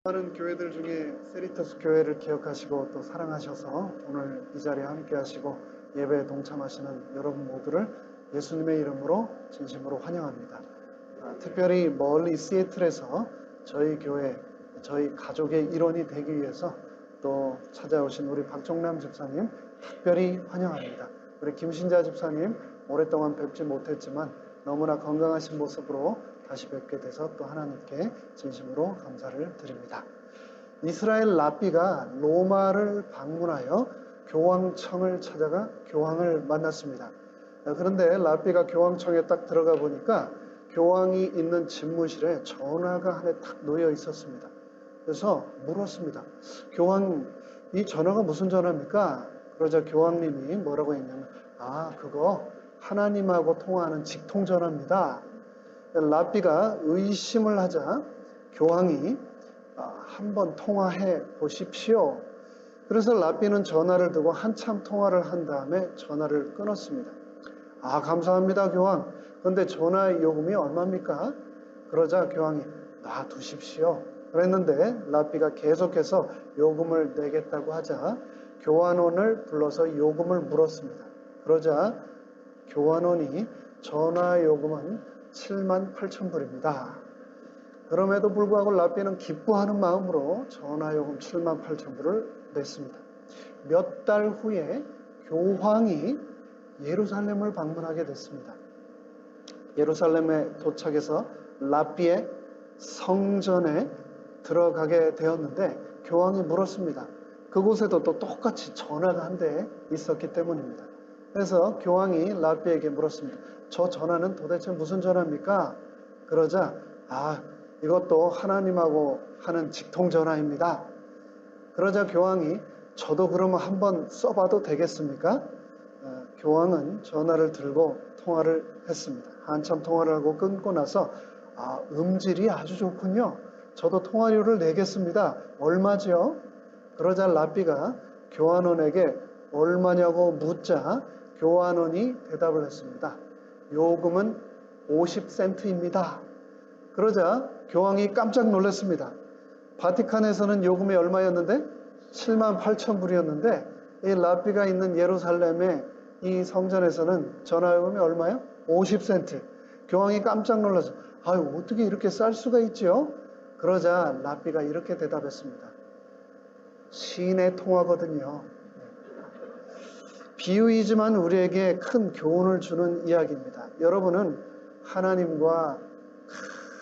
많은 교회들 중에 세리터스 교회를 기억하시고 또 사랑하셔서 오늘 이 자리에 함께 하시고 예배에 동참하시는 여러분 모두를 예수님의 이름으로 진심으로 환영합니다. 특별히 멀리 시애틀에서 저희 교회, 저희 가족의 일원이 되기 위해서 또 찾아오신 우리 박종남 집사님 특별히 환영합니다. 우리 김신자 집사님 오랫동안 뵙지 못했지만 너무나 건강하신 모습으로 다시 뵙게 돼서 또 하나님께 진심으로 감사를 드립니다. 이스라엘 랍비가 로마를 방문하여 교황청을 찾아가 교황을 만났습니다. 그런데 랍비가 교황청에 딱 들어가 보니까 교황이 있는 집무실에 전화가 하나 탁 놓여 있었습니다. 그래서 물었습니다. 교황, 이 전화가 무슨 전화입니까? 그러자 교황님이 뭐라고 했냐면, 그거 하나님하고 통화하는 직통전화입니다. 랍비가 의심을 하자 교황이 한번 통화해 보십시오. 그래서 랍비는 전화를 두고 한참 통화를 한 다음에 전화를 끊었습니다. 감사합니다 교황. 그런데 전화 요금이 얼마입니까? 그러자 교황이 놔두십시오 그랬는데 랍비가 계속해서 요금을 내겠다고 하자 교환원을 불러서 요금을 물었습니다. 그러자 교환원이 전화 요금은 78,000불입니다. 그럼에도 불구하고 랍비는 기뻐하는 마음으로 전화요금 78,000불을 냈습니다. 몇 달 후에 교황이 예루살렘을 방문하게 됐습니다. 예루살렘에 도착해서 랍비의 성전에 들어가게 되었는데 교황이 물었습니다. 그곳에도 또 똑같이 전화가 한 대 있었기 때문입니다. 그래서 교황이 랍비에게 물었습니다. 저 전화는 도대체 무슨 전화입니까? 그러자 이것도 하나님하고 하는 직통전화입니다. 그러자 교황이 저도 그러면 한번 써봐도 되겠습니까? 교황은 전화를 들고 통화를 했습니다. 한참 통화를 하고 끊고 나서 음질이 아주 좋군요. 저도 통화료를 내겠습니다. 얼마죠? 그러자 랍비가 교환원에게 얼마냐고 묻자 교환원이 대답을 했습니다. 요금은 50센트입니다. 그러자 교황이 깜짝 놀랐습니다. 바티칸에서는 요금이 얼마였는데? 78,000불이었는데 이 랍비가 있는 예루살렘의 이 성전에서는 전화요금이 얼마요? 50센트. 교황이 깜짝 놀라서 어떻게 이렇게 쌀 수가 있죠? 그러자 랍비가 이렇게 대답했습니다. 시인의 통화거든요. 비유이지만 우리에게 큰 교훈을 주는 이야기입니다. 여러분은 하나님과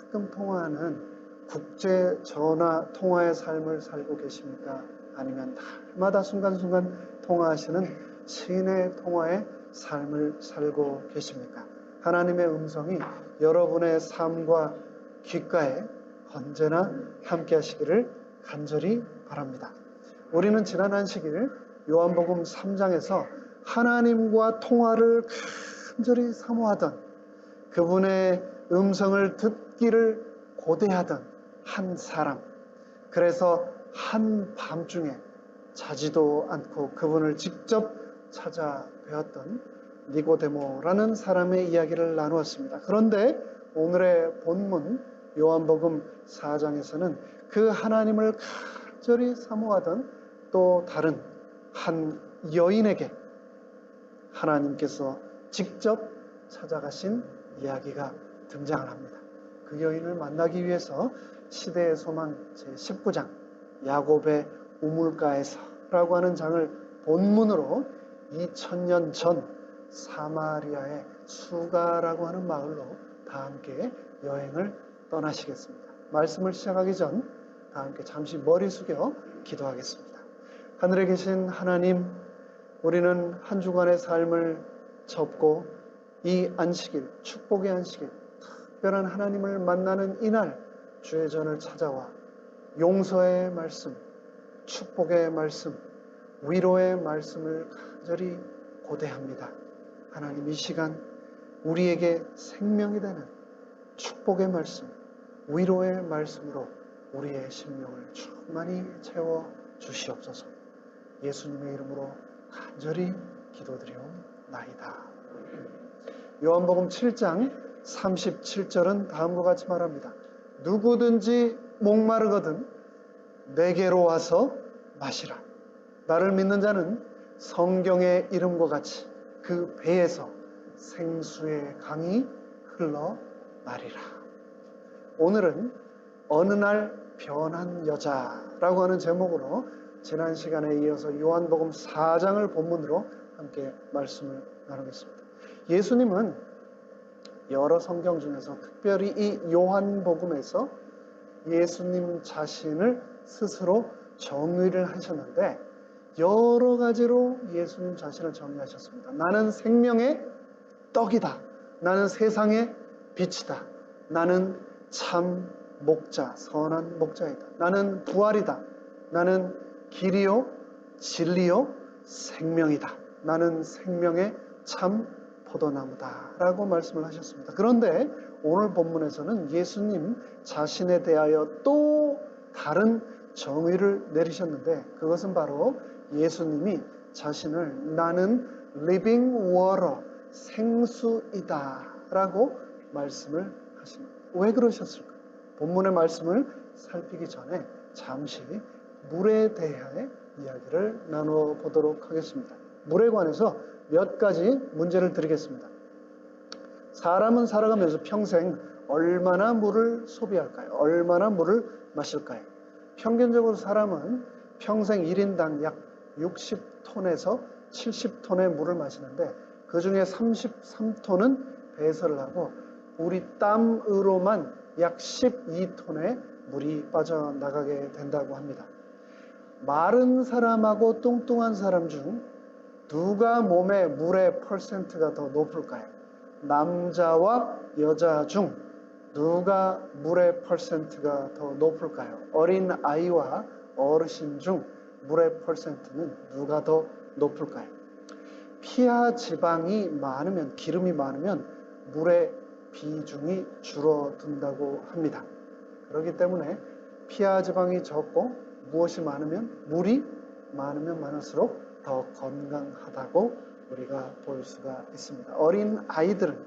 가끔 통화하는 국제 전화 통화의 삶을 살고 계십니까? 아니면 날마다 순간순간 통화하시는 시인의 통화의 삶을 살고 계십니까? 하나님의 음성이 여러분의 삶과 귓가에 언제나 함께 하시기를 간절히 바랍니다. 우리는 지난 안식일 요한복음 3장에서 하나님과 통화를 간절히 사모하던 그분의 음성을 듣기를 고대하던 한 사람, 그래서 한밤중에 자지도 않고 그분을 직접 찾아뵈었던 니고데모라는 사람의 이야기를 나누었습니다. 그런데 오늘의 본문 요한복음 4장에서는 그 하나님을 간절히 사모하던 또 다른 한 여인에게 하나님께서 직접 찾아가신 이야기가 등장을 합니다. 그 여인을 만나기 위해서 시대의 소망 제19장 야곱의 우물가에서라고 하는 장을 본문으로 2000년 전 사마리아의 수가라고 하는 마을로 다 함께 여행을 떠나시겠습니다. 말씀을 시작하기 전 다 함께 잠시 머리 숙여 기도하겠습니다. 하늘에 계신 하나님, 우리는 한 주간의 삶을 접고 이 안식일, 축복의 안식일, 특별한 하나님을 만나는 이날 주의 전을 찾아와 용서의 말씀, 축복의 말씀, 위로의 말씀을 간절히 고대합니다. 하나님, 이 시간 우리에게 생명이 되는 축복의 말씀, 위로의 말씀으로 우리의 심령을 충만히 채워 주시옵소서. 예수님의 이름으로 간절히 기도드리옵나이다. 요한복음 7장 37절은 다음과 같이 말합니다. 누구든지 목마르거든 내게로 와서 마시라. 나를 믿는 자는 성경의 이름과 같이 그 배에서 생수의 강이 흘러나리라. 오늘은 어느 날 변한 여자라고 하는 제목으로 지난 시간에 이어서 요한복음 4장을 본문으로 함께 말씀을 나누겠습니다. 예수님은 여러 성경 중에서 특별히 이 요한복음에서 예수님 자신을 스스로 정의를 하셨는데 여러 가지로 예수님 자신을 정의하셨습니다. 나는 생명의 떡이다. 나는 세상의 빛이다. 나는 참 목자, 선한 목자이다. 나는 부활이다. 나는 길이요, 진리요, 생명이다. 나는 생명의 참 포도나무다 라고 말씀을 하셨습니다. 그런데 오늘 본문에서는 예수님 자신에 대하여 또 다른 정의를 내리셨는데 그것은 바로 예수님이 자신을 나는 living water, 생수이다 라고 말씀을 하십니다. 왜 그러셨을까? 본문의 말씀을 살피기 전에 잠시 물에 대해 이야기를 나누어 보도록 하겠습니다. 물에 관해서 몇 가지 문제를 드리겠습니다. 사람은 살아가면서 평생 얼마나 물을 소비할까요? 얼마나 물을 마실까요? 평균적으로 사람은 평생 1인당 약 60톤에서 70톤의 물을 마시는데 그 중에 33톤은 배설을 하고 우리 땀으로만 약 12톤의 물이 빠져나가게 된다고 합니다. 마른 사람하고 뚱뚱한 사람 중 누가 몸에 물의 퍼센트가 더 높을까요? 남자와 여자 중 누가 물의 퍼센트가 더 높을까요? 어린 아이와 어르신 중 물의 퍼센트는 누가 더 높을까요? 피하 지방이 많으면, 기름이 많으면 물의 비중이 줄어든다고 합니다. 그렇기 때문에 피하 지방이 적고 무엇이 많으면, 물이 많으면 많을수록 더 건강하다고 우리가 볼 수가 있습니다. 어린 아이들은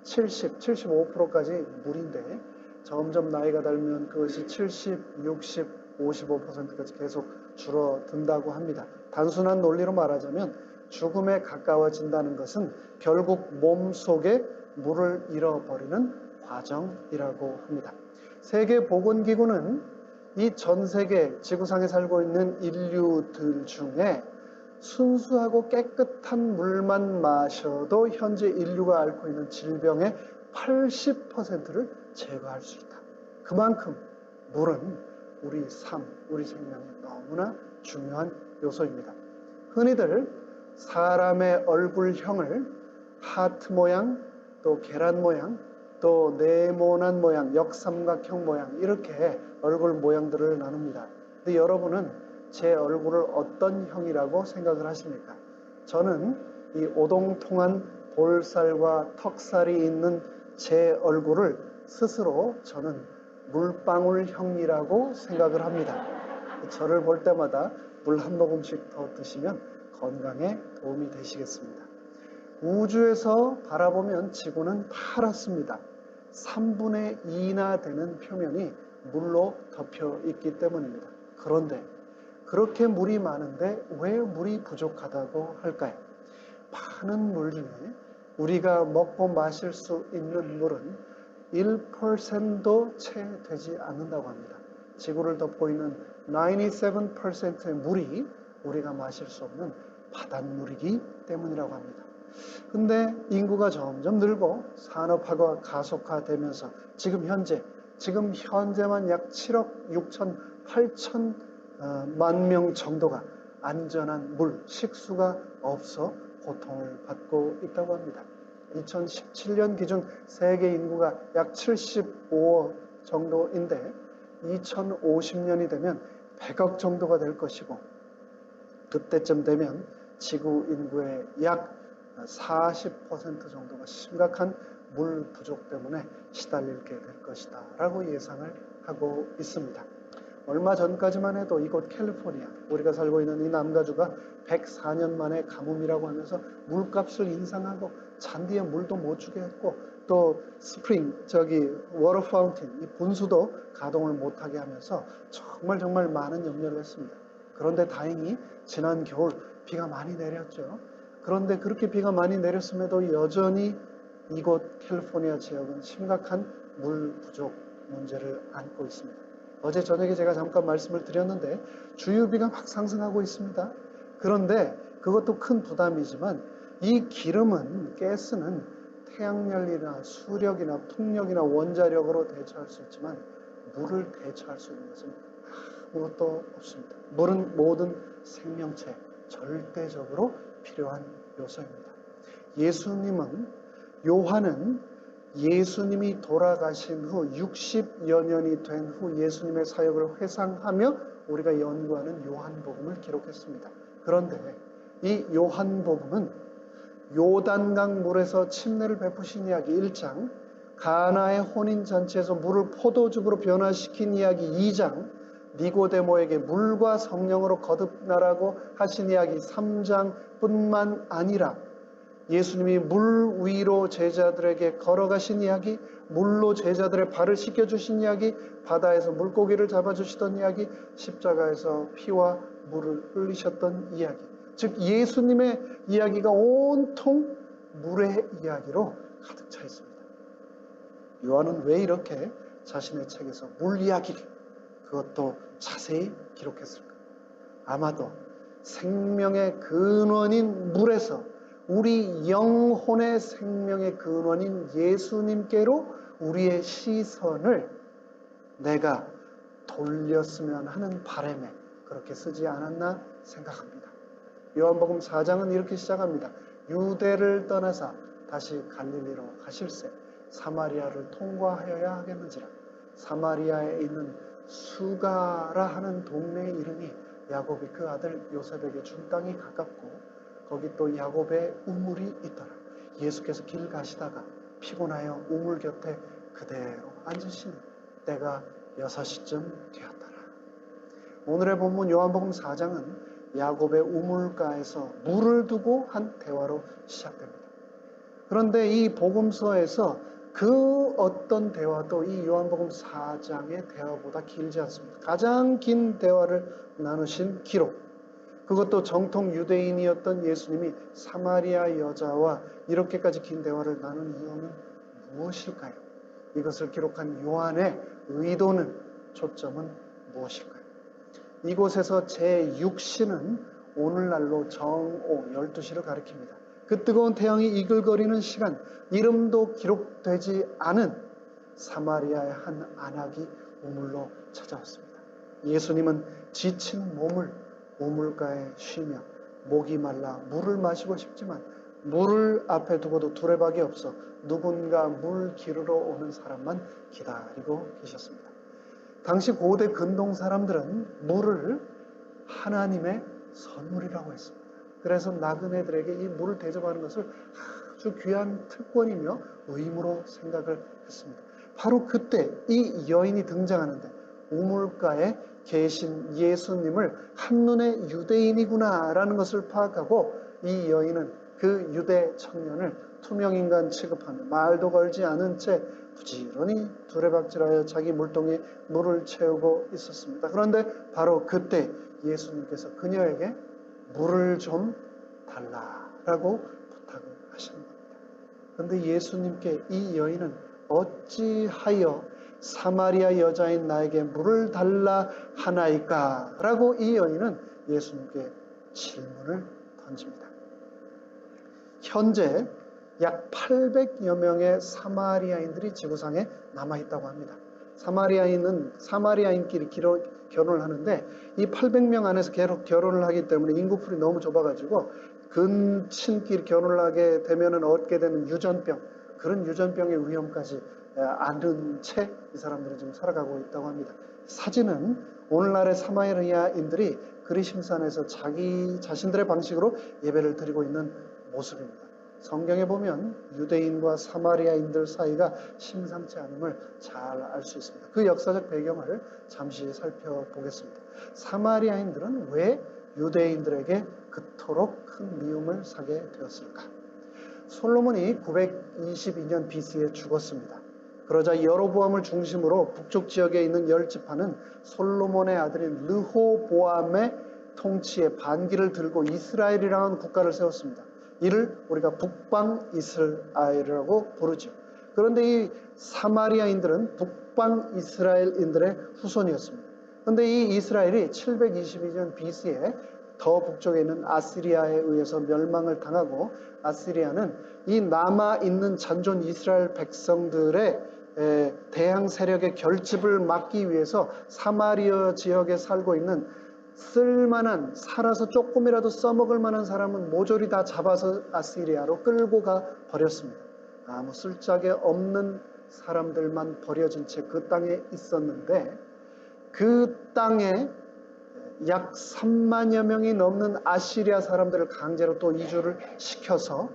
75%까지 물인데 점점 나이가 들면 그것이 70, 60, 55%까지 계속 줄어든다고 합니다. 단순한 논리로 말하자면 죽음에 가까워진다는 것은 결국 몸속에 물을 잃어버리는 과정이라고 합니다. 세계보건기구는 이 전 세계 지구상에 살고 있는 인류들 중에 순수하고 깨끗한 물만 마셔도 현재 인류가 앓고 있는 질병의 80%를 제거할 수 있다. 그만큼 물은 우리 삶, 우리 생명에 너무나 중요한 요소입니다. 흔히들 사람의 얼굴형을 하트 모양, 또 계란 모양, 또 네모난 모양, 역삼각형 모양 이렇게 얼굴 모양들을 나눕니다. 근데 여러분은 제 얼굴을 어떤 형이라고 생각을 하십니까? 저는 이 오동통한 볼살과 턱살이 있는 제 얼굴을 스스로 저는 물방울형이라고 생각을 합니다. 저를 볼 때마다 물 한 모금씩 더 드시면 건강에 도움이 되시겠습니다. 우주에서 바라보면 지구는 파랗습니다. 3분의 2나 되는 표면이 물로 덮여 있기 때문입니다. 그런데 그렇게 물이 많은데 왜 물이 부족하다고 할까요? 많은 물 중에 우리가 먹고 마실 수 있는 물은 1%도 채 되지 않는다고 합니다. 지구를 덮고 있는 97%의 물이 우리가 마실 수 없는 바닷물이기 때문이라고 합니다. 근데 인구가 점점 늘고 산업화가 가속화되면서 지금 현재만 약 7억 6천 8천만 명 정도가 안전한 물, 식수가 없어 고통을 받고 있다고 합니다. 2017년 기준 세계 인구가 약 75억 정도인데 2050년이 되면 100억 정도가 될 것이고 그때쯤 되면 지구 인구의 약 40% 정도가 심각한 물 부족 때문에 시달리게 될 것이다 라고 예상을 하고 있습니다. 얼마 전까지만 해도 이곳 캘리포니아, 우리가 살고 있는 이 남가주가 104년 만에 가뭄이라고 하면서 물값을 인상하고 잔디에 물도 못 주게 했고 또 스프링, 워터 파운틴, 이 분수도 가동을 못하게 하면서 정말 많은 염려를 했습니다. 그런데 다행히 지난 겨울 비가 많이 내렸죠. 그런데 그렇게 비가 많이 내렸음에도 여전히 이곳 캘리포니아 지역은 심각한 물 부족 문제를 안고 있습니다. 어제 저녁에 제가 잠깐 말씀을 드렸는데 주유비가 막 상승하고 있습니다. 그런데 그것도 큰 부담이지만 이 기름은, 가스는 태양열이나 수력이나 풍력이나 원자력으로 대처할 수 있지만 물을 대처할 수 있는 것은 아무것도 없습니다. 물은 모든 생명체 절대적으로 필요한 요소입니다. 요한은 예수님이 돌아가신 후 60여 년이 된 후 예수님의 사역을 회상하며 우리가 연구하는 요한복음을 기록했습니다. 그런데 이 요한복음은 요단강 물에서 침례를 베푸신 이야기 1장, 가나의 혼인잔치에서 물을 포도즙으로 변화시킨 이야기 2장, 니고데모에게 물과 성령으로 거듭나라고 하신 이야기 3장뿐만 아니라 예수님이 물 위로 제자들에게 걸어가신 이야기, 물로 제자들의 발을 씻겨주신 이야기, 바다에서 물고기를 잡아주시던 이야기, 십자가에서 피와 물을 흘리셨던 이야기, 즉 예수님의 이야기가 온통 물의 이야기로 가득 차 있습니다. 요한은 왜 이렇게 자신의 책에서 물 이야기를, 그것도 자세히 기록했을까? 아마도 생명의 근원인 물에서 우리 영혼의 생명의 근원인 예수님께로 우리의 시선을 내가 돌렸으면 하는 바람에 그렇게 쓰지 않았나 생각합니다. 요한복음 4장은 이렇게 시작합니다. 유대를 떠나사 다시 갈릴리로 가실새 사마리아를 통과하여야 하겠는지라. 사마리아에 있는 수가라 하는 동네의 이름이 야곱이 그 아들 요셉에게 준 땅이 가깝고 거기 또 야곱의 우물이 있더라. 예수께서 길 가시다가 피곤하여 우물 곁에 그대로 앉으시니 때가 6시쯤 되었더라. 오늘의 본문 요한복음 4장은 야곱의 우물가에서 물을 두고 한 대화로 시작됩니다. 그런데 이 복음서에서 그 어떤 대화도 이 요한복음 4장의 대화보다 길지 않습니다. 가장 긴 대화를 나누신 기록, 그것도 정통 유대인이었던 예수님이 사마리아 여자와 이렇게까지 긴 대화를 나눈 이유는 무엇일까요? 이것을 기록한 요한의 의도는, 초점은 무엇일까요? 이곳에서 제6시는 오늘날로 정오 12시를 가리킵니다. 그 뜨거운 태양이 이글거리는 시간, 이름도 기록되지 않은 사마리아의 한 안악이 우물로 찾아왔습니다. 예수님은 지친 몸을 우물가에 쉬며 목이 말라 물을 마시고 싶지만 물을 앞에 두고도 두레박이 없어 누군가 물 기르러 오는 사람만 기다리고 계셨습니다. 당시 고대 근동 사람들은 물을 하나님의 선물이라고 했습니다. 그래서 나그네들에게 이 물을 대접하는 것을 아주 귀한 특권이며 의무로 생각을 했습니다. 바로 그때 이 여인이 등장하는데 우물가에 계신 예수님을 한눈에 유대인이구나라는 것을 파악하고 이 여인은 그 유대 청년을 투명인간 취급하며 말도 걸지 않은 채 부지런히 두레박질하여 자기 물통에 물을 채우고 있었습니다. 그런데 바로 그때 예수님께서 그녀에게 물을 좀 달라라고 부탁을 하시는 겁니다. 그런데 예수님께 이 여인은 어찌하여 사마리아 여자인 나에게 물을 달라 하나이까? 라고 이 여인은 예수님께 질문을 던집니다. 현재 약 800여 명의 사마리아인들이 지구상에 남아있다고 합니다. 사마리아인끼리 결혼을 하는데 이 800명 안에서 계속 결혼을 하기 때문에 인구풀이 너무 좁아가지고 근친끼리 결혼을 하게 되면 얻게 되는 유전병, 그런 유전병의 위험까지 안은 채 이 사람들은 지금 살아가고 있다고 합니다. 사진은 오늘날의 사마리아인들이 그리심산에서 자신들의 방식으로 예배를 드리고 있는 모습입니다. 성경에 보면 유대인과 사마리아인들 사이가 심상치 않음을 잘 알 수 있습니다. 그 역사적 배경을 잠시 살펴보겠습니다. 사마리아인들은 왜 유대인들에게 그토록 큰 미움을 사게 되었을까? 솔로몬이 922년 BC에 죽었습니다. 그러자 여로보암을 중심으로 북쪽 지역에 있는 10지파는 솔로몬의 아들인 르호보암의 통치에 반기를 들고 이스라엘이라는 국가를 세웠습니다. 이를 우리가 북방 이스라엘이라고 부르죠. 그런데 이 사마리아인들은 북방 이스라엘인들의 후손이었습니다. 그런데 이 이스라엘이 722년 BC에 더 북쪽에 있는 아시리아에 의해서 멸망을 당하고, 아시리아는 이 남아있는 잔존 이스라엘 백성들의 대항 세력의 결집을 막기 위해서 사마리아 지역에 살고 있는 쓸만한, 살아서 조금이라도 써먹을 만한 사람은 모조리 다 잡아서 아시리아로 끌고 가 버렸습니다. 아무 쓸짝에 없는 사람들만 버려진 채 그 땅에 있었는데, 그 땅에 약 3만여 명이 넘는 아시리아 사람들을 강제로 또 이주를 시켜서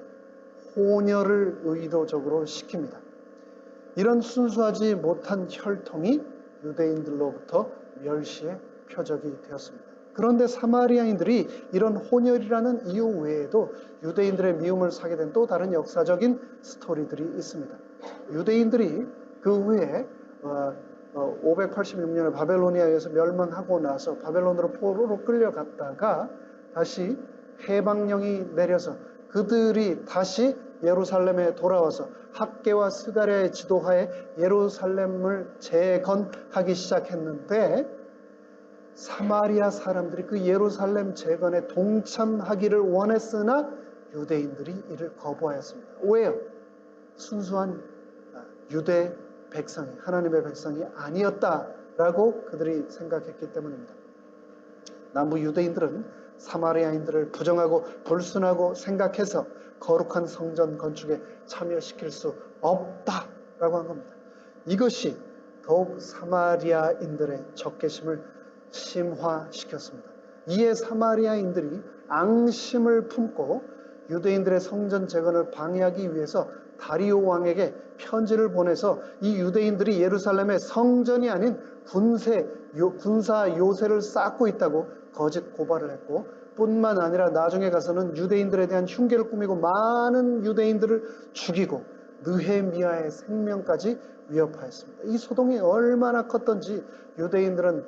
혼혈을 의도적으로 시킵니다. 이런 순수하지 못한 혈통이 유대인들로부터 멸시의 표적이 되었습니다. 그런데 사마리아인들이 이런 혼혈이라는 이유 외에도 유대인들의 미움을 사게 된 또 다른 역사적인 스토리들이 있습니다. 유대인들이 그 후에 586년에 바벨로니아에서 멸망하고 나서 바벨론으로 포로로 끌려갔다가 다시 해방령이 내려서 그들이 다시 예루살렘에 돌아와서 학개와 스가랴의 지도하에 예루살렘을 재건하기 시작했는데, 사마리아 사람들이 그 예루살렘 재건에 동참하기를 원했으나 유대인들이 이를 거부하였습니다. 왜요? 순수한 유대 백성이, 하나님의 백성이 아니었다라고 그들이 생각했기 때문입니다. 남부 유대인들은 사마리아인들을 부정하고 불순하고 생각해서 거룩한 성전 건축에 참여시킬 수 없다라고 한 겁니다. 이것이 더욱 사마리아인들의 적개심을 심화시켰습니다. 이에 사마리아인들이 앙심을 품고 유대인들의 성전 재건을 방해하기 위해서 다리오 왕에게 편지를 보내서 이 유대인들이 예루살렘에 성전이 아닌 군사 요새를 쌓고 있다고 거짓 고발을 했고, 뿐만 아니라 나중에 가서는 유대인들에 대한 흉계를 꾸미고 많은 유대인들을 죽이고 느헤미야의 생명까지 위협하였습니다. 이 소동이 얼마나 컸던지 유대인들은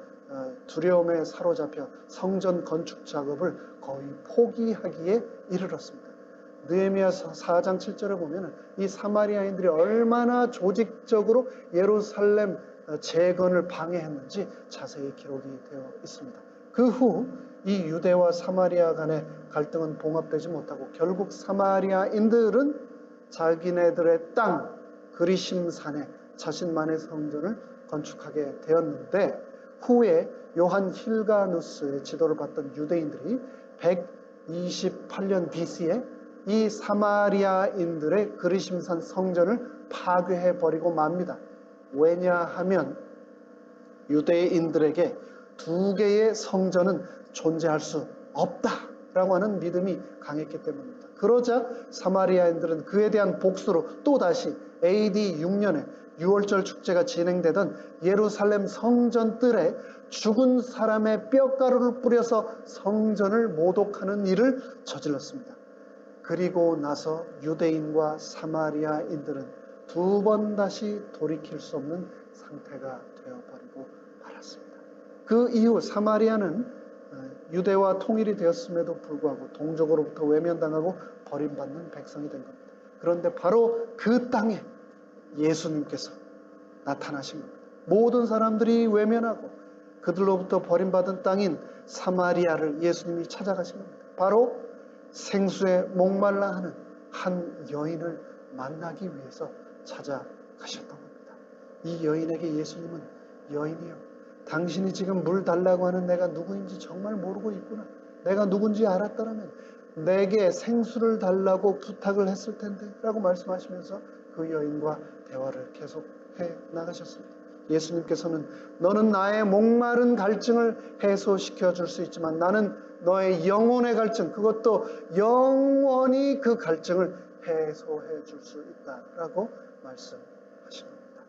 두려움에 사로잡혀 성전 건축 작업을 거의 포기하기에 이르렀습니다. 느헤미야 4장 7절에 보면 이 사마리아인들이 얼마나 조직적으로 예루살렘 재건을 방해했는지 자세히 기록이 되어 있습니다. 그 후 이 유대와 사마리아 간의 갈등은 봉합되지 못하고 결국 사마리아인들은 자기네들의 땅 그리심산에 자신만의 성전을 건축하게 되었는데, 후에 요한 힐가누스의 지도를 받던 유대인들이 128년 BC에 이 사마리아인들의 그리심산 성전을 파괴해버리고 맙니다. 왜냐하면 유대인들에게 두 개의 성전은 존재할 수 없다라고 하는 믿음이 강했기 때문입니다. 그러자 사마리아인들은 그에 대한 복수로 또다시 AD 6년에 6월절 축제가 진행되던 예루살렘 성전 뜰에 죽은 사람의 뼈가루를 뿌려서 성전을 모독하는 일을 저질렀습니다. 그리고 나서 유대인과 사마리아인들은 두 번 다시 돌이킬 수 없는 상태가 되어버리고 말았습니다. 그 이후 사마리아는 유대와 통일이 되었음에도 불구하고 동족으로부터 외면당하고 버림받는 백성이 된 겁니다. 그런데 바로 그 땅에 예수님께서 나타나신 겁니다. 모든 사람들이 외면하고 그들로부터 버림받은 땅인 사마리아를 예수님이 찾아가신 겁니다. 바로 생수에 목말라 하는 한 여인을 만나기 위해서 찾아가셨던 겁니다. 이 여인에게 예수님은, 여인이요, 당신이 지금 물 달라고 하는 내가 누구인지 정말 모르고 있구나. 내가 누군지 알았더라면 내게 생수를 달라고 부탁을 했을 텐데 라고 말씀하시면서 그 여인과 대화를 계속해 나가셨습니다. 예수님께서는 너는 나의 목마른 갈증을 해소시켜 줄 수 있지만 나는 너의 영혼의 갈증, 그것도 영원히 그 갈증을 해소해 줄 수 있다라고 말씀하신 겁니다.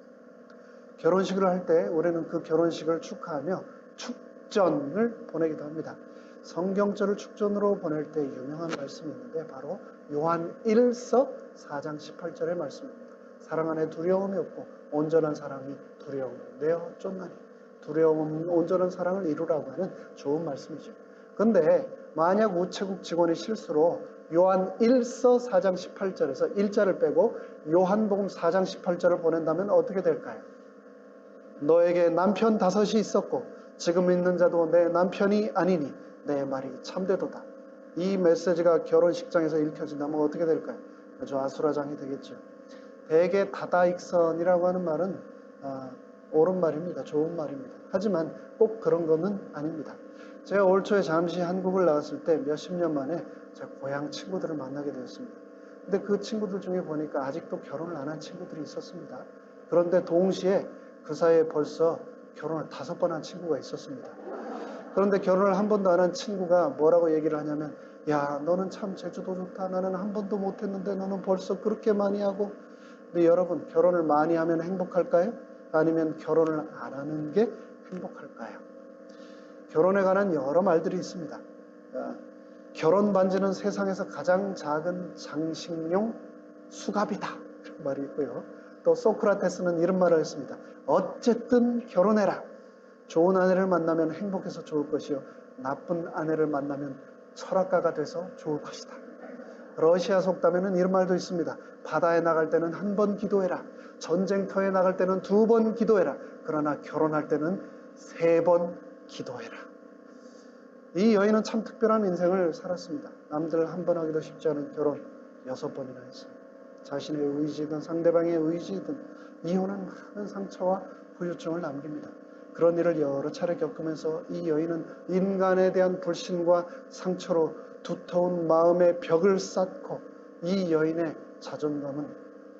결혼식을 할 때 우리는 그 결혼식을 축하하며 축전을 보내기도 합니다. 성경절을 축전으로 보낼 때 유명한 말씀이 있는데 바로 요한 1서 4장 18절의 말씀입니다. 사랑 안에 두려움이 없고 온전한 사랑이 두려움을 내어 쫓나니. 두려움 없는 온전한 사랑을 이루라고 하는 좋은 말씀이죠. 근데 만약 우체국 직원이 실수로 요한 1서 4장 18절에서 1자를 빼고 요한복음 4장 18절을 보낸다면 어떻게 될까요? 너에게 남편 5이 있었고 지금 있는 자도 내 남편이 아니니 내 말이 참되도다. 이 메시지가 결혼식장에서 읽혀진다면 어떻게 될까요? 아주 아수라장이 되겠죠. 대개 다다익선이라고 하는 말은 옳은 말입니다. 좋은 말입니다. 하지만 꼭 그런 것은 아닙니다. 제가 올 초에 잠시 한국을 나왔을 때 몇십 년 만에 제 고향 친구들을 만나게 되었습니다. 근데 그 친구들 중에 보니까 아직도 결혼을 안 한 친구들이 있었습니다. 그런데 동시에 그 사이에 벌써 결혼을 5번 한 친구가 있었습니다. 그런데 결혼을 한 번도 안 한 친구가 뭐라고 얘기를 하냐면, 야, 너는 참 제주도 좋다. 나는 한 번도 못 했는데 너는 벌써 그렇게 많이 하고. 근데 여러분, 결혼을 많이 하면 행복할까요? 아니면 결혼을 안 하는 게 행복할까요? 결혼에 관한 여러 말들이 있습니다. 결혼 반지는 세상에서 가장 작은 장식용 수갑이다. 이런 말이 있고요. 또 소크라테스는 이런 말을 했습니다. 어쨌든 결혼해라. 좋은 아내를 만나면 행복해서 좋을 것이요. 나쁜 아내를 만나면 철학가가 돼서 좋을 것이다. 러시아 속담에는 이런 말도 있습니다. 바다에 나갈 때는 1번 기도해라. 전쟁터에 나갈 때는 2번 기도해라. 그러나 결혼할 때는 3번 기도해라. 이 여인은 참 특별한 인생을 살았습니다. 남들 한 번 하기도 쉽지 않은 결혼 6번이나 했습니다. 자신의 의지든 상대방의 의지든 이혼은 많은 상처와 후유증을 남깁니다. 그런 일을 여러 차례 겪으면서 이 여인은 인간에 대한 불신과 상처로 두터운 마음의 벽을 쌓고 이 여인의 자존감은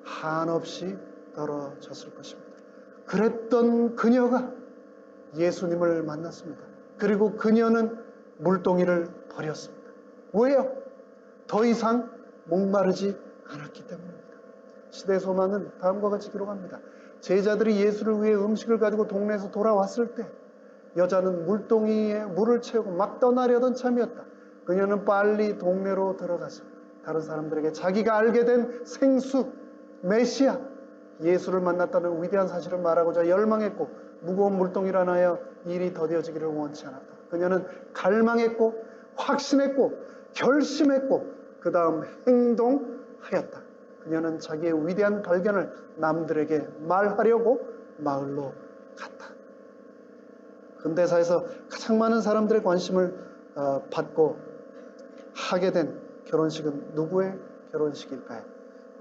한없이 떨어졌을 것입니다. 그랬던 그녀가 예수님을 만났습니다. 그리고 그녀는 물동이를 버렸습니다. 왜요? 더 이상 목마르지 않았기 때문입니다. 시대 소망은 다음과 같이 기록합니다. 제자들이 예수를 위해 음식을 가지고 동네에서 돌아왔을 때 여자는 물동이에 물을 채우고 막 떠나려던 참이었다. 그녀는 빨리 동네로 들어가서 다른 사람들에게 자기가 알게 된 생수, 메시아, 예수를 만났다는 위대한 사실을 말하고자 열망했고 무거운 물동이를 안하여 일이 더뎌지기를 원치 않았다. 그녀는 갈망했고 확신했고 결심했고 그 다음 행동하였다. 그녀는 자기의 위대한 발견을 남들에게 말하려고 마을로 갔다. 근대사에서 가장 많은 사람들의 관심을 받고 하게 된 결혼식은 누구의 결혼식일까요?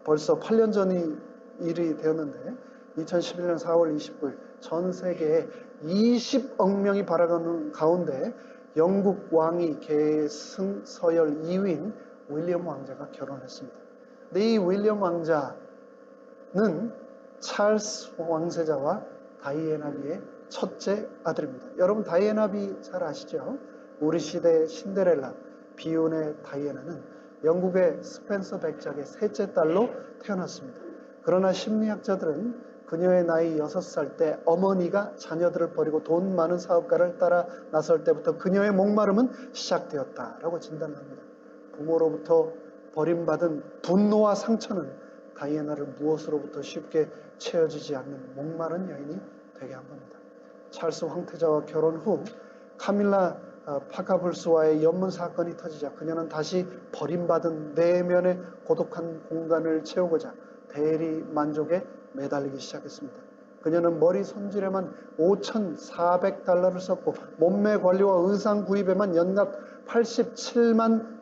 벌써 8년 전이 일이 되었는데 2011년 4월 29일 전 세계에 20억 명이 바라보는 가운데 영국 왕위 계승 서열 2위인 윌리엄 왕자가 결혼했습니다. 근데 이 윌리엄 왕자는 찰스 왕세자와 다이애나비의 첫째 아들입니다. 여러분 다이애나비 잘 아시죠? 우리 시대의 신데렐라, 비운의 다이애나는 영국의 스펜서 백작의 셋째 딸로 태어났습니다. 그러나 심리학자들은 그녀의 나이 6살 때 어머니가 자녀들을 버리고 돈 많은 사업가를 따라 나설 때부터 그녀의 목마름은 시작되었다라고 진단합니다. 부모로부터 버림받은 분노와 상처는 다이애나를 무엇으로부터 쉽게 채워지지 않는 목마른 여인이 되게 한 겁니다. 찰스 황태자와 결혼 후 카밀라 파카불스와의 연문 사건이 터지자 그녀는 다시 버림받은 내면의 고독한 공간을 채우고자 대리 만족에 매달리기 시작했습니다. 그녀는 머리 손질에만 $5,400를 썼고 몸매 관리와 의상 구입에만 연간 $87만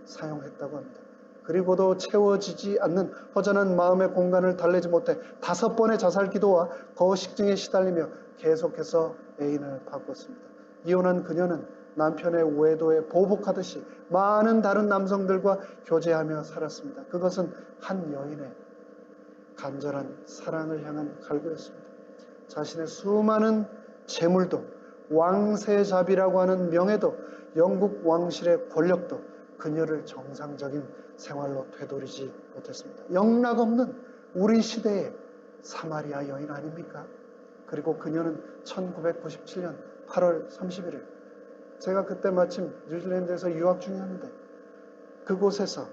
사용했다고 합니다. 그리고도 채워지지 않는 허전한 마음의 공간을 달래지 못해 5번의 자살 기도와 거식증에 시달리며 계속해서 애인을 바꿨습니다. 이혼한 그녀는 남편의 외도에 보복하듯이 많은 다른 남성들과 교제하며 살았습니다. 그것은 한 여인의 간절한 사랑을 향한 갈구였습니다. 자신의 수많은 재물도 왕세자비라고 하는 명예도 영국 왕실의 권력도 그녀를 정상적인 생활로 되돌리지 못했습니다. 영락없는 우리 시대의 사마리아 여인 아닙니까? 그리고 그녀는 1997년 8월 31일 제가 그때 마침 뉴질랜드에서 유학 중이었는데 그곳에서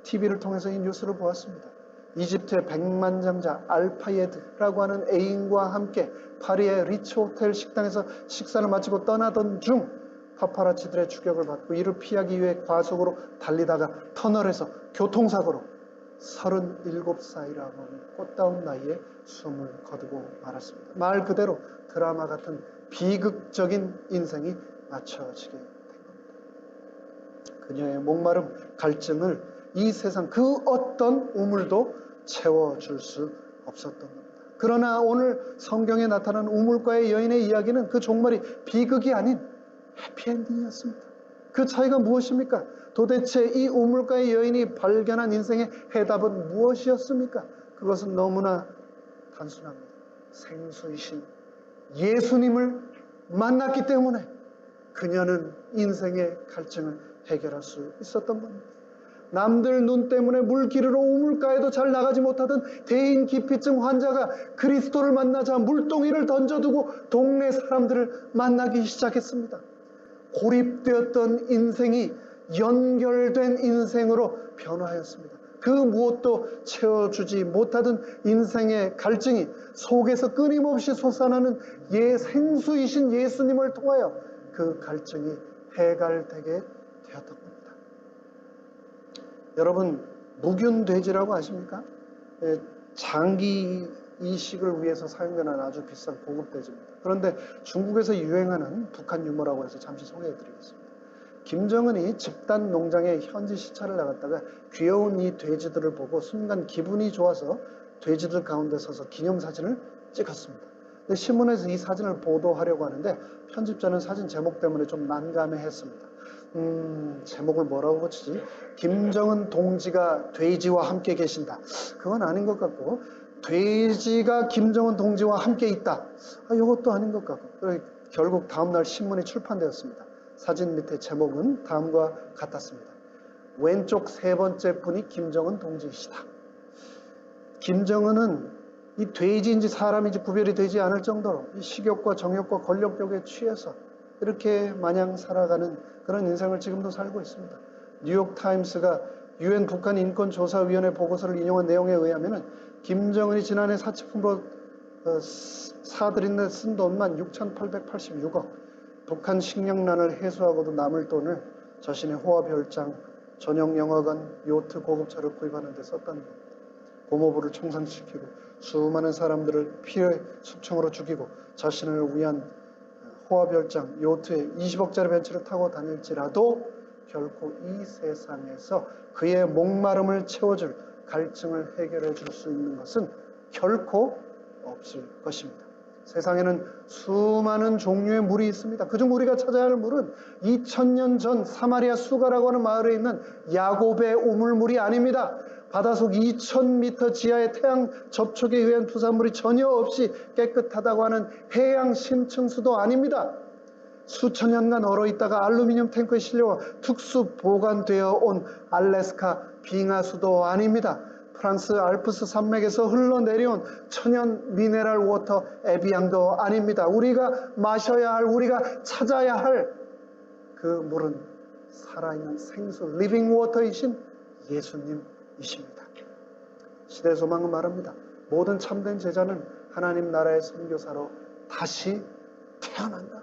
TV를 통해서 이 뉴스를 보았습니다. 이집트의 백만장자 알파예드라고 하는 애인과 함께 파리의 리츠 호텔 식당에서 식사를 마치고 떠나던 중 파파라치들의 추격을 받고 이를 피하기 위해 과속으로 달리다가 터널에서 교통사고로 37살이라고 하는 꽃다운 나이에 숨을 거두고 말았습니다. 말 그대로 드라마 같은 비극적인 인생이 맞춰지게 된 겁니다. 그녀의 목마름, 갈증을 이 세상 그 어떤 우물도 채워줄 수 없었던 겁니다. 그러나 오늘 성경에 나타난 우물가의 여인의 이야기는 그 종말이 비극이 아닌 해피엔딩이었습니다. 그 차이가 무엇입니까? 도대체 이 우물가의 여인이 발견한 인생의 해답은 무엇이었습니까? 그것은 너무나 단순합니다. 생수이신 예수님을 만났기 때문에 그녀는 인생의 갈증을 해결할 수 있었던 겁니다. 남들 눈 때문에 물길으로 우물가에도 잘 나가지 못하던 대인 기피증 환자가 그리스도를 만나자 물동이를 던져두고 동네 사람들을 만나기 시작했습니다. 고립되었던 인생이 연결된 인생으로 변화하였습니다. 그 무엇도 채워주지 못하던 인생의 갈증이 속에서 끊임없이 솟아나는 생수이신 예수님을 통하여 그 갈증이 해결되게 되었던 겁니다. 여러분, 묵윤돼지라고 아십니까? 장기 이식을 위해서 사용되는 아주 비싼 고급 돼지입니다. 그런데 중국에서 유행하는 북한 유머라고 해서 잠시 소개해드리겠습니다. 김정은이 집단 농장에 현지 시찰을 나갔다가 귀여운 이 돼지들을 보고 순간 기분이 좋아서 돼지들 가운데 서서 기념사진을 찍었습니다. 근데 신문에서 이 사진을 보도하려고 하는데 편집자는 사진 제목 때문에 좀 난감해했습니다. 제목을 뭐라고 붙이지? 김정은 동지가 돼지와 함께 계신다. 그건 아닌 것 같고, 돼지가 김정은 동지와 함께 있다. 이것도 아닌 것 같고, 결국 다음날 신문이 출판되었습니다. 사진 밑에 제목은 다음과 같았습니다. 왼쪽 세 번째 분이 김정은 동지이시다. 김정은은 이 돼지인지 사람인지 구별이 되지 않을 정도로 이 식욕과 정욕과 권력욕에 취해서 이렇게 마냥 살아가는 그런 인생을 지금도 살고 있습니다. 뉴욕타임스가 UN 북한 인권조사위원회 보고서를 인용한 내용에 의하면 김정은이 지난해 사치품으로 사들인 쓴 돈만 6,886억, 북한 식량난을 해소하고도 남을 돈을 자신의 호화별장, 전용 영화관, 요트, 고급차를 구입하는 데 썼다는 겁니다. 고모부를 총상시키고 수많은 사람들을 피해 숙청으로 죽이고 자신을 위한 호화별장, 요트에 20억짜리 벤츠를 타고 다닐지라도 결코 이 세상에서 그의 목마름을 채워줄 갈증을 해결해 줄 수 있는 것은 결코 없을 것입니다. 세상에는 수많은 종류의 물이 있습니다. 그중 우리가 찾아야 할 물은 2000년 전 사마리아 수가라고 하는 마을에 있는 야곱의 우물물이 아닙니다. 바다속 2000m 지하의 태양 접촉에 의한 부산물이 전혀 없이 깨끗하다고 하는 해양 심층수도 아닙니다. 수천 년간 얼어있다가 알루미늄 탱크에 실려 특수 보관되어 온 알래스카 빙하수도 아닙니다. 프랑스 알프스 산맥에서 흘러내려온 천연 미네랄 워터 에비앙도 아닙니다. 우리가 마셔야 할, 우리가 찾아야 할 그 물은 살아있는 생수, 리빙 워터이신 예수님이십니다. 시대 소망은 말합니다. 모든 참된 제자는 하나님 나라의 선교사로 다시 태어난다.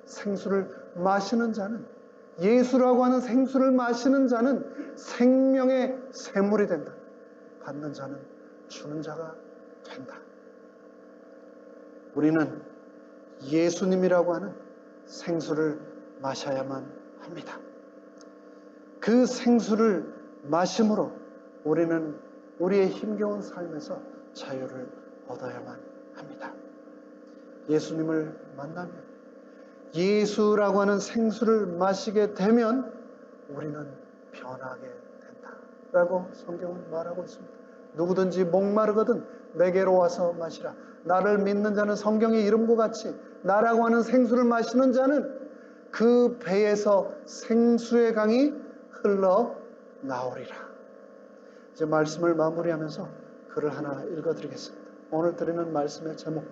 생수를 마시는 자는, 예수라고 하는 생수를 마시는 자는 생명의 샘물이 된다. 받는 자는 주는 자가 된다. 우리는 예수님이라고 하는 생수를 마셔야만 합니다. 그 생수를 마심으로 우리는 우리의 힘겨운 삶에서 자유를 얻어야만 합니다. 예수님을 만나면, 예수라고 하는 생수를 마시게 되면 우리는 변하게 된다라고 성경은 말하고 있습니다. 누구든지 목마르거든 내게로 와서 마시라. 나를 믿는 자는 성경의 이름과 같이 나라고 하는 생수를 마시는 자는 그 배에서 생수의 강이 흘러 나오리라. 이제 말씀을 마무리하면서 글을 하나 읽어드리겠습니다. 오늘 드리는 말씀의 제목,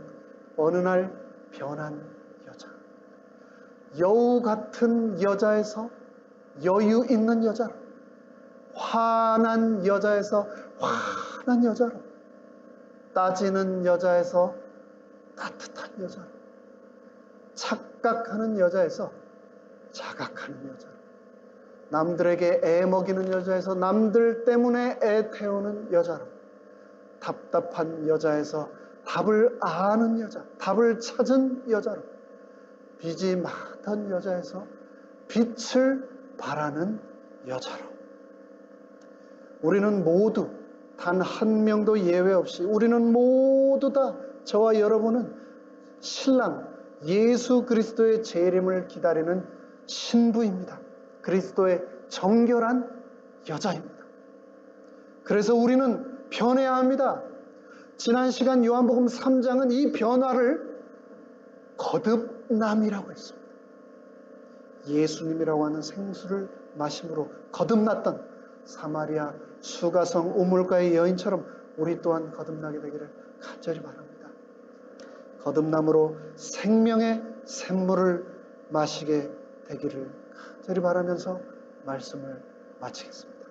어느 날 변한 여자. 여우 같은 여자에서 여유 있는 여자로, 화난 여자에서 화난 여자로, 따지는 여자에서 따뜻한 여자로, 착각하는 여자에서 자각하는 여자로, 남들에게 애 먹이는 여자에서 남들 때문에 애 태우는 여자로, 답답한 여자에서 답을 아는 여자, 답을 찾은 여자로, 빚이 많던 여자에서 빛을 바라는 여자로, 우리는 모두 단 한 명도 예외 없이 우리는 모두 다, 저와 여러분은 신랑 예수 그리스도의 재림을 기다리는 신부입니다. 그리스도의 정결한 여자입니다. 그래서 우리는 변해야 합니다. 지난 시간 요한복음 3장은 이 변화를 거듭남이라고 했습니다. 예수님이라고 하는 생수를 마심으로 거듭났던 사마리아 수가성 우물가의 여인처럼 우리 또한 거듭나게 되기를 간절히 바랍니다. 거듭남으로 생명의 샘물을 마시게 되기를 간절히 바라면서 말씀을 마치겠습니다.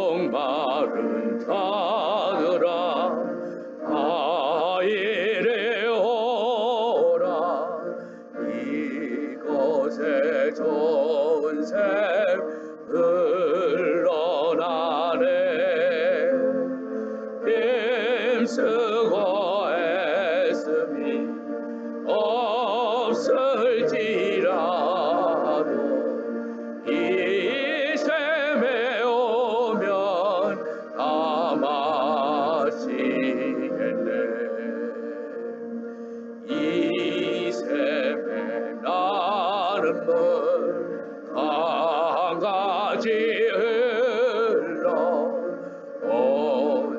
목마른 자들아 다 이래오라. 이곳에 좋은 샘 흘러나네. 힘쓰고 애씀이 없을지라도 이 샘에 오면 다 마시겠네. 이 샘에 나는 물